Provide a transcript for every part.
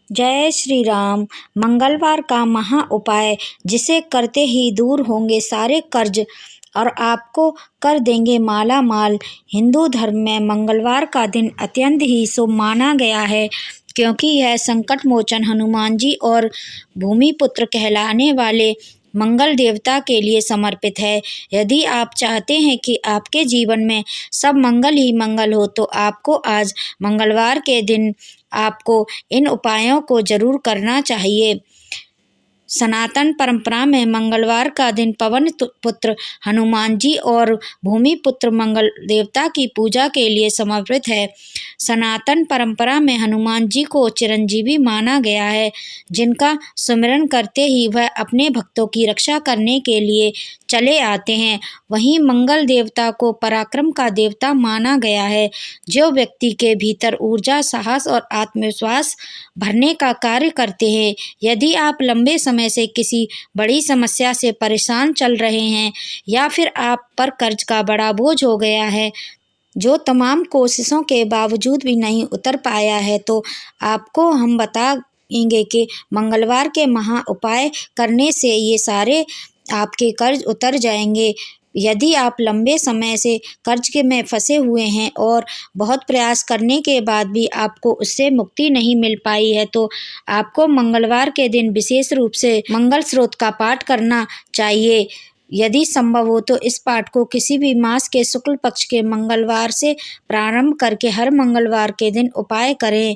जय श्री राम। मंगलवार का महा उपाय जिसे करते ही दूर होंगे सारे कर्ज और आपको कर देंगे माला माल। हिंदू धर्म में मंगलवार का दिन अत्यंत ही शुभ माना गया है, क्योंकि यह संकट मोचन हनुमान जी और भूमि पुत्र कहलाने वाले मंगल देवता के लिए समर्पित है। यदि आप चाहते हैं कि आपके जीवन में सब मंगल ही मंगल हो, तो आपको आज मंगलवार के दिन आपको इन उपायों को जरूर करना चाहिए। सनातन परंपरा में मंगलवार का दिन पवन पुत्र हनुमान जी और भूमि पुत्र मंगल देवता की पूजा के लिए समर्पित है। सनातन परंपरा में हनुमान जी को चिरंजीवी माना गया है, जिनका सुमिरन करते ही वह अपने भक्तों की रक्षा करने के लिए चले आते हैं। वहीं मंगल देवता को पराक्रम का देवता माना गया है, जो व्यक्ति के भीतर ऊर्जा, साहस और आत्मविश्वास भरने का कार्य करते हैं। यदि आप लंबे समय से किसी बड़ी समस्या से परेशान चल रहे हैं या फिर आप पर कर्ज का बड़ा बोझ हो गया है, जो तमाम कोशिशों के बावजूद भी नहीं उतर पाया है, तो आपको हम बताएंगे कि मंगलवार के महा उपाय करने से ये सारे आपके कर्ज उतर जाएंगे। यदि आप लंबे समय से कर्ज के में फंसे हुए हैं और बहुत प्रयास करने के बाद भी आपको उससे मुक्ति नहीं मिल पाई है, तो आपको मंगलवार के दिन विशेष रूप से मंगल स्रोत का पाठ करना चाहिए। यदि संभव हो तो इस पाठ को किसी भी मास के शुक्ल पक्ष के मंगलवार से प्रारंभ करके हर मंगलवार के दिन उपाय करें।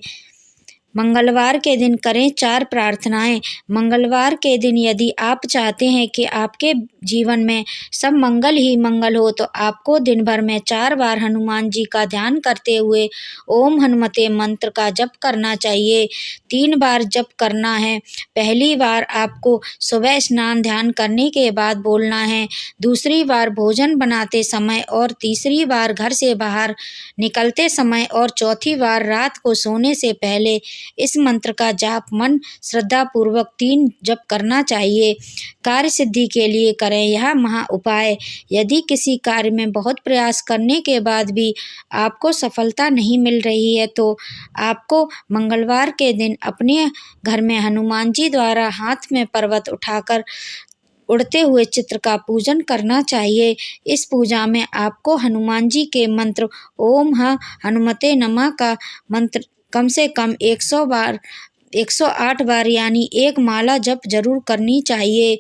मंगलवार के दिन करें 4 प्रार्थनाएं। मंगलवार के दिन यदि आप चाहते हैं कि आपके जीवन में सब मंगल ही मंगल हो, तो आपको दिन भर में 4 बार हनुमान जी का ध्यान करते हुए ओम हनुमते मंत्र का जप करना चाहिए। 3 बार जप करना है। पहली बार आपको सुबह स्नान ध्यान करने के बाद बोलना है, दूसरी बार भोजन बनाते समय और तीसरी बार घर से बाहर निकलते समय और चौथी बार रात को सोने से पहले इस मंत्र का जाप मन श्रद्धा पूर्वक 3 जप करना चाहिए। कार्य सिद्धि के लिए करें यह महा उपाय। यदि किसी कार्य में बहुत प्रयास करने के बाद भी आपको सफलता नहीं मिल रही है, तो आपको मंगलवार के दिन अपने घर में हनुमान जी द्वारा हाथ में पर्वत उठाकर उड़ते हुए चित्र का पूजन करना चाहिए। इस पूजा में आपको हनुमान जी के मंत्र ओम हनुमते नमः का मंत्र कम से कम 108 बार यानी 1 माला जप जरूर करनी चाहिए।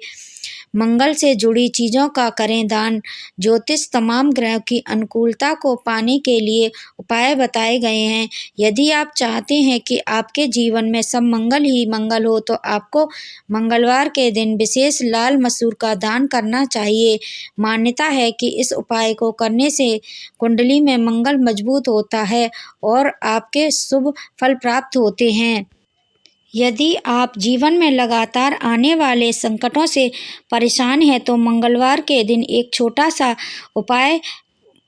मंगल से जुड़ी चीज़ों का करें दान। ज्योतिष तमाम ग्रहों की अनुकूलता को पाने के लिए उपाय बताए गए हैं। यदि आप चाहते हैं कि आपके जीवन में सब मंगल ही मंगल हो, तो आपको मंगलवार के दिन विशेष लाल मसूर का दान करना चाहिए। मान्यता है कि इस उपाय को करने से कुंडली में मंगल मजबूत होता है और आपके शुभ फल प्राप्त होते हैं। यदि आप जीवन में लगातार आने वाले संकटों से परेशान हैं, तो मंगलवार के दिन एक छोटा सा उपाय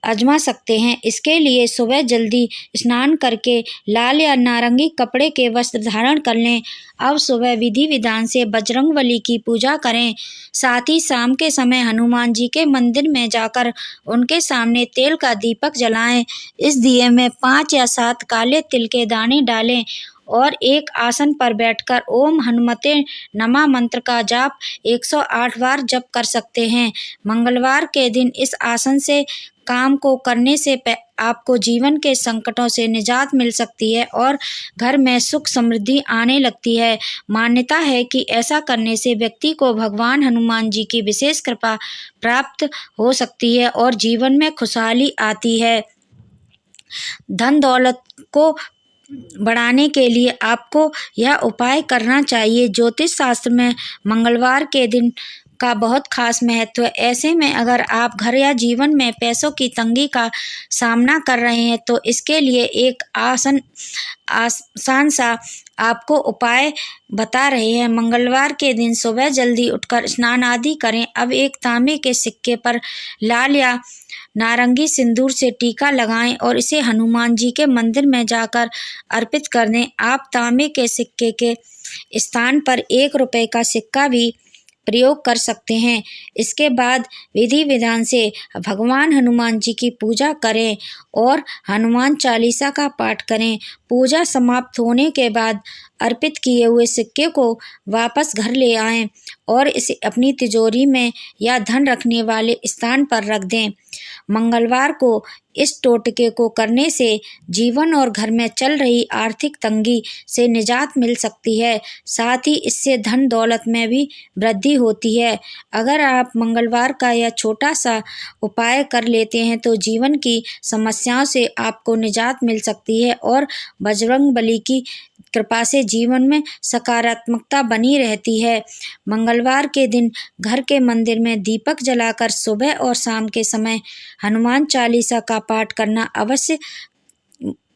आजमा सकते हैं। इसके लिए सुबह जल्दी स्नान करके लाल या नारंगी कपड़े के वस्त्र धारण कर लें। अब सुबह विधि विधान से बजरंगबली की पूजा करें। साथ ही शाम के समय हनुमान जी के मंदिर में जाकर उनके सामने तेल का दीपक जलाएं। इस दिए में 5 या 7 काले तिल के दाने डालें और एक आसन पर बैठकर ओम हनुमते नमः मंत्र का जाप 108 बार जप कर सकते हैं। मंगलवार के दिन इस आसन से काम को करने से आपको जीवन के संकटों से निजात मिल सकती है और घर में सुख समृद्धि आने लगती है। मान्यता है कि ऐसा करने से व्यक्ति को भगवान हनुमान जी की विशेष कृपा प्राप्त हो सकती है और जीवन में खुशहाली आती है। धन दौलत को बढ़ाने के लिए आपको यह उपाय करना चाहिए। ज्योतिष शास्त्र में मंगलवार के दिन का बहुत खास महत्व है। ऐसे में अगर आप घर या जीवन में पैसों की तंगी का सामना कर रहे हैं, तो इसके लिए एक आसान सा आपको उपाय बता रहे हैं। मंगलवार के दिन सुबह जल्दी उठकर स्नान आदि करें। अब एक तांबे के सिक्के पर लाल या नारंगी सिंदूर से टीका लगाएं और इसे हनुमान जी के मंदिर में जाकर अर्पित कर दें। आप तांबे के सिक्के के स्थान पर 1 रुपए का सिक्का भी प्रयोग कर सकते हैं। इसके बाद विधि विधान से भगवान हनुमान जी की पूजा करें और हनुमान चालीसा का पाठ करें। पूजा समाप्त होने के बाद अर्पित किए हुए सिक्के को वापस घर ले आएं और इसे अपनी तिजोरी में या धन रखने वाले स्थान पर रख दें। मंगलवार को इस टोटके को करने से जीवन और घर में चल रही आर्थिक तंगी से निजात मिल सकती है। साथ ही इससे धन दौलत में भी वृद्धि होती है। अगर आप मंगलवार का यह छोटा सा उपाय कर लेते हैं तो जीवन की समस्याओं से आपको निजात मिल सकती है और बजरंगबली की कृपा से जीवन में सकारात्मकता बनी रहती है। मंगलवार के दिन घर के मंदिर में दीपक जलाकर सुबह और शाम के समय हनुमान चालीसा का पाठ करना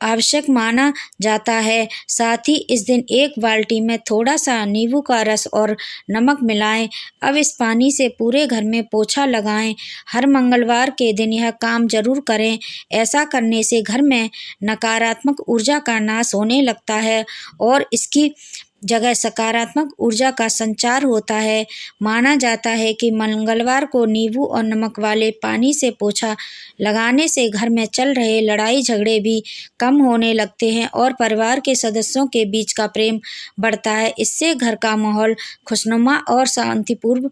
आवश्यक माना जाता है। साथ ही इस दिन एक बाल्टी में थोड़ा सा नींबू का रस और नमक मिलाएं। अब इस पानी से पूरे घर में पोछा लगाएं। हर मंगलवार के दिन यह काम जरूर करें। ऐसा करने से घर में नकारात्मक ऊर्जा का नाश होने लगता है और इसकी जगह सकारात्मक ऊर्जा का संचार होता है। माना जाता है कि मंगलवार को नींबू और नमक वाले पानी से पोछा लगाने से घर में चल रहे लड़ाई झगड़े भी कम होने लगते हैं और परिवार के सदस्यों के बीच का प्रेम बढ़ता है। इससे घर का माहौल खुशनुमा और शांतिपूर्ण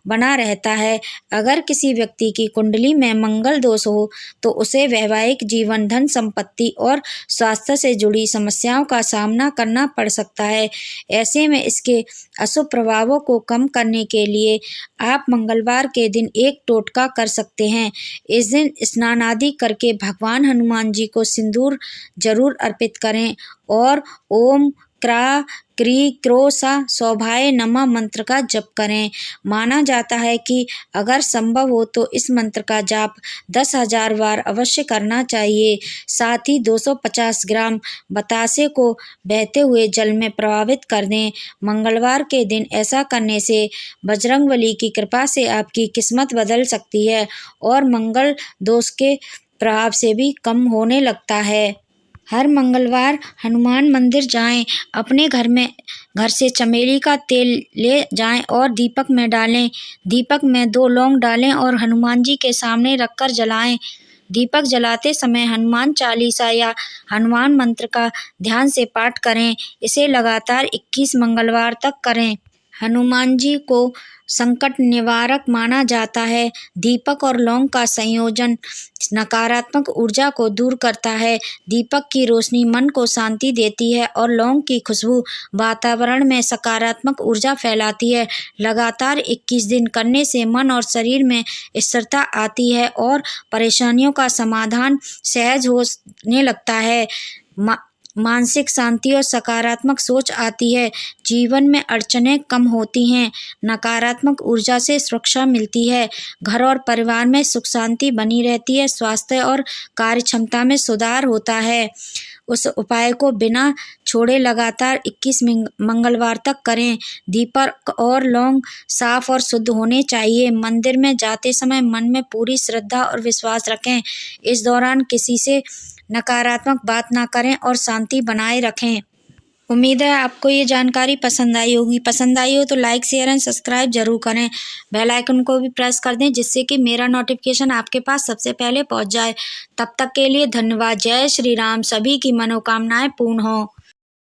बना रहता है। अगर किसी व्यक्ति की कुंडली में मंगल दोष हो तो उसे वैवाहिक जीवन, धन संपत्ति और स्वास्थ्य से जुड़ी समस्याओं का सामना करना पड़ सकता है। ऐसे में इसके अशुभ प्रभावों को कम करने के लिए आप मंगलवार के दिन एक टोटका कर सकते हैं। इस दिन स्नान आदि करके भगवान हनुमान जी को सिंदूर जरूर अर्पित करें और ओम क्रा क्री क्रोसा सौभाय नमः मंत्र का जप करें। माना जाता है कि अगर संभव हो तो इस मंत्र का जाप 10,000 बार अवश्य करना चाहिए। साथ ही 250 ग्राम बतासे को बहते हुए जल में प्रवाहित कर दें। मंगलवार के दिन ऐसा करने से बजरंगबली की कृपा से आपकी किस्मत बदल सकती है और मंगल दोष के प्रभाव से भी कम होने लगता है। हर मंगलवार हनुमान मंदिर जाएं। अपने घर से चमेली का तेल ले जाएं और दीपक में डालें। दीपक में 2 लौंग डालें और हनुमान जी के सामने रखकर जलाएं। दीपक जलाते समय हनुमान चालीसा या हनुमान मंत्र का ध्यान से पाठ करें। इसे लगातार 21 मंगलवार तक करें। हनुमान जी को संकट निवारक माना जाता है। दीपक और लौंग का संयोजन नकारात्मक ऊर्जा को दूर करता है। दीपक की रोशनी मन को शांति देती है और लौंग की खुशबू वातावरण में सकारात्मक ऊर्जा फैलाती है। लगातार 21 दिन करने से मन और शरीर में स्थिरता आती है और परेशानियों का समाधान सहज होने लगता है। मानसिक शांति और सकारात्मक सोच आती है। जीवन में अड़चनें कम होती हैं। नकारात्मक ऊर्जा से सुरक्षा मिलती है। घर और परिवार में सुख शांति बनी रहती है। स्वास्थ्य और कार्य क्षमता में सुधार होता है। उस उपाय को बिना छोड़े लगातार 21 मंगलवार तक करें। दीपक और लौंग साफ और शुद्ध होने चाहिए। मंदिर में जाते समय मन में पूरी श्रद्धा और विश्वास रखें। इस दौरान किसी से नकारात्मक बात ना करें और शांति बनाए रखें। उम्मीद है आपको ये जानकारी पसंद आई होगी। पसंद आई हो तो लाइक, शेयर एंड सब्सक्राइब जरूर करें। बेल आइकन को भी प्रेस कर दें जिससे कि मेरा नोटिफिकेशन आपके पास सबसे पहले पहुंच जाए। तब तक के लिए धन्यवाद। जय श्री राम। सभी की मनोकामनाएं पूर्ण हो।